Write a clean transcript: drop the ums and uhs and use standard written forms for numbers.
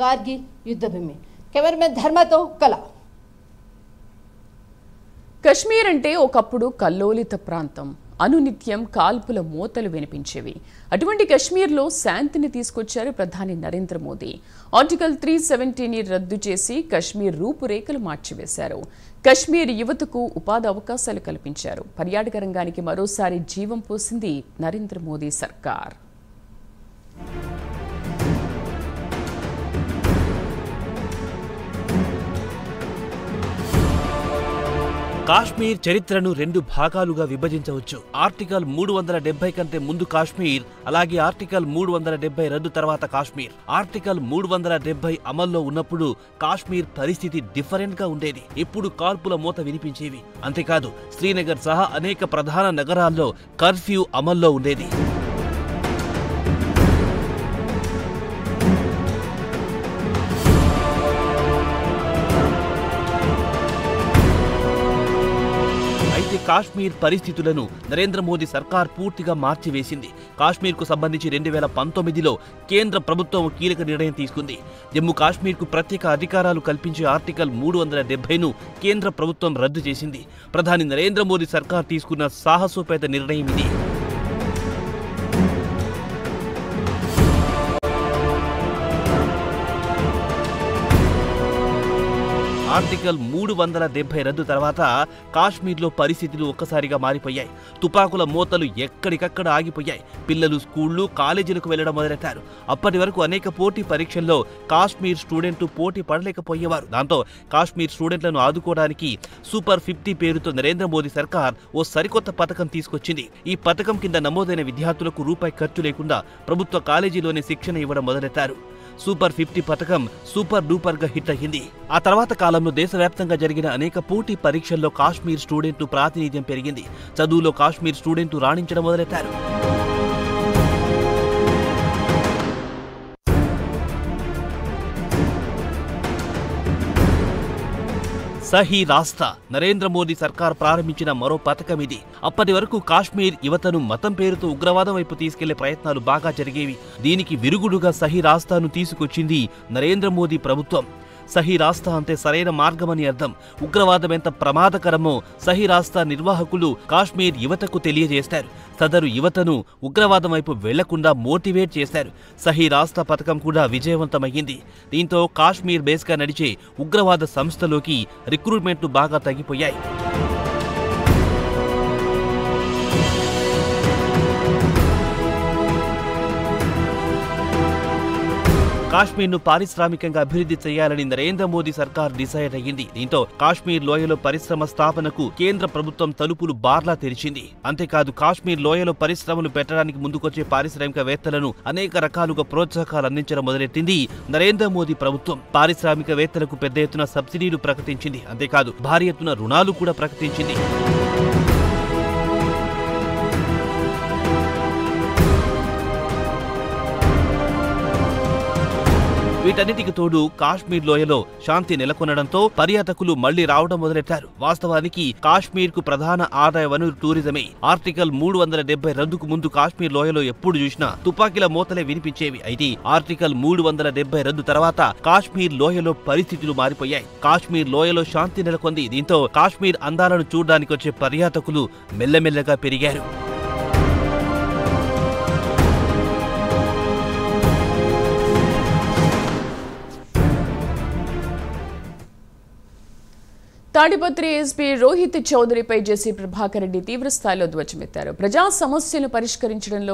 Kargil యుద్ధభూమి. Cameraman ధర్మతో కళ. కశ్మీర్ అంటే ఒకప్పుడు కల్లోలిత ప్రాంతం. అనునిత్యం కాల్పుల మోతలు వినిపించేవి. అటువంటి కశ్మీర్లో శాంతిని తీసుకొచ్చారు ప్రధాని నరేంద్ర మోదీ. ఆర్టికల్ 370ని రద్దు చేసి కశ్మీర్ రూపురేఖలు మార్చివేశారు. కశ్మీర్ యువతకు ఉపాధి అవకాశాలు కల్పించారు. పర్యాటక రంగానికి మరోసారి జీవం పోసింది నరేంద్ర మోదీ సర్కార్. కాశ్మీర్ చరిత్రను 2 భాగాలుగా విభజించవచ్చు. ఆర్టికల్ 370 కంటే ముందు కాశ్మీర్, అలాగే ఆర్టికల్ 370 రద్దు తర్వాత కాశ్మీర్. ఆర్టికల్ 370 అమల్లో ఉన్నప్పుడు కాశ్మీర్ పరిస్థితి డిఫరెంట్ గా ఉండేది. ఇప్పుడు కాల్పుల మోత వినిపించేవి. అంతేకాదు శ్రీనగర్ సహా అనేక ప్రధాన నగరాల్లో కర్ఫ్యూ అమల్లో ఉండేది. కాశ్మీర్ పరిస్థితులను నరేంద్ర మోదీ సర్కార్ పూర్తిగా మార్చివేసింది. కాశ్మీర్కు సంబంధించి 2019లో కేంద్ర ప్రభుత్వం కీలక నిర్ణయం తీసుకుంది. జమ్మూ కాశ్మీర్కు ప్రత్యేక అధికారాలు కల్పించే ఆర్టికల్ 370ను కేంద్ర ప్రభుత్వం రద్దు చేసింది. ప్రధాని నరేంద్ర మోదీ సర్కార్ తీసుకున్న సాహసోపేత నిర్ణయం ఇది. ఆర్టికల్ 370 రద్దు తర్వాత కాశ్మీర్లో పరిస్థితులు ఒక్కసారిగా మారిపోయాయి. తుపాకుల మోతలు ఎక్కడికక్కడ ఆగిపోయాయి. పిల్లలు స్కూళ్లు, కాలేజీలకు వెళ్లడం మొదలెట్టారు. అప్పటి వరకు అనేక పోటీ పరీక్షల్లో కాశ్మీర్ స్టూడెంట్లు పోటీ పడలేకపోయేవారు. దాంతో కాశ్మీర్ స్టూడెంట్లను ఆదుకోవడానికి సూపర్ 50 పేరుతో నరేంద్ర మోదీ సర్కార్ ఓ సరికొత్త పథకం తీసుకొచ్చింది. ఈ పథకం కింద నమోదైన విద్యార్థులకు రూపాయి ఖర్చు లేకుండా ప్రభుత్వ కాలేజీలోనే శిక్షణ ఇవ్వడం మొదలెట్టారు. సూపర్ 50 పథకం సూపర్ డూపర్ గా హిట్ అయ్యింది. ఆ తర్వాత కాలంలో దేశవ్యాప్తంగా జరిగిన అనేక పోటీ పరీక్షల్లో కాశ్మీర్ స్టూడెంట్లు ప్రాతినిధ్యం పెరిగింది. చదువులో కాశ్మీర్ స్టూడెంట్లు రాణించడం మొదలెట్టారు. సహీ రాస్తా నరేంద్ర మోదీ సర్కార్ ప్రారంభించిన మరో పథకం ఇది. అప్పటి వరకు కాశ్మీర్ యువతను మతం పేరుతో ఉగ్రవాదం వైపు తీసుకెళ్లే ప్రయత్నాలు బాగా జరిగేవి. దీనికి విరుగుడుగా సహీ రాస్తాను తీసుకొచ్చింది నరేంద్ర మోదీ ప్రభుత్వం. సహీ రాస్తా అంటే సరైన మార్గమని అర్థం. ఉగ్రవాదం ఎంత ప్రమాదకరమో సహీ రాస్తా నిర్వాహకులు కాశ్మీర్ యువతకు తెలియజేస్తారు. సదరు యువతను ఉగ్రవాదం వైపు వెళ్లకుండా మోటివేట్ చేశారు. సహీ రాస్తా పథకం కూడా విజయవంతమయ్యింది. దీంతో కాశ్మీర్ బేస్గా నడిచే ఉగ్రవాద సంస్థలోకి రిక్రూట్మెంట్లు బాగా తగ్గిపోయాయి. కాశ్మీర్ను పారిశ్రామికంగా అభివృద్ధి చేయాలని నరేంద్ర మోదీ సర్కార్ డిసైడ్ అయ్యింది. దీంతో కాశ్మీర్ లోయలో పరిశ్రమ స్థాపనకు కేంద్ర ప్రభుత్వం తలుపులు బార్లా తెరిచింది. అంతేకాదు కాశ్మీర్ లోయలో పరిశ్రమలు పెట్టడానికి ముందుకొచ్చే పారిశ్రామికవేత్తలను అనేక రకాలుగా ప్రోత్సాహకాలు అందించడం మొదలెట్టింది నరేంద్ర మోదీ ప్రభుత్వం. పారిశ్రామికవేత్తలకు పెద్ద ఎత్తున సబ్సిడీలు ప్రకటించింది. అంతేకాదు భారీ ఎత్తున రుణాలు కూడా ప్రకటించింది. వీటన్నిటికి తోడు కాశ్మీర్ లోయలో శాంతి నెలకొనడంతో పర్యాటకులు మళ్లీ రావడం మొదలెట్టారు. వాస్తవానికి కాశ్మీర్ కు ప్రధాన ఆదాయ వనరు టూరిజమే. ఆర్టికల్ 370 రద్దుకు ముందు కాశ్మీర్ లోయలో ఎప్పుడు చూసినా తుపాకీల మోతలే వినిపించేవి. అయితే ఆర్టికల్ 370 రద్దు తర్వాత కాశ్మీర్ లోయలో పరిస్థితులు మారిపోయాయి. కాశ్మీర్ లోయలో శాంతి నెలకొంది. దీంతో కాశ్మీర్ అందాలను చూడడానికి వచ్చే పర్యాటకులు మెల్లమెల్లగా పెరిగారు. తాడిపత్రి ఎస్పీ రోహిత్ చౌదరిపై జేసీ ప్రభాకర్ రెడ్డి తీవ్రస్థాయిలో ధ్వజమెత్తారు. ప్రజా సమస్యలను పరిష్కరించడంలో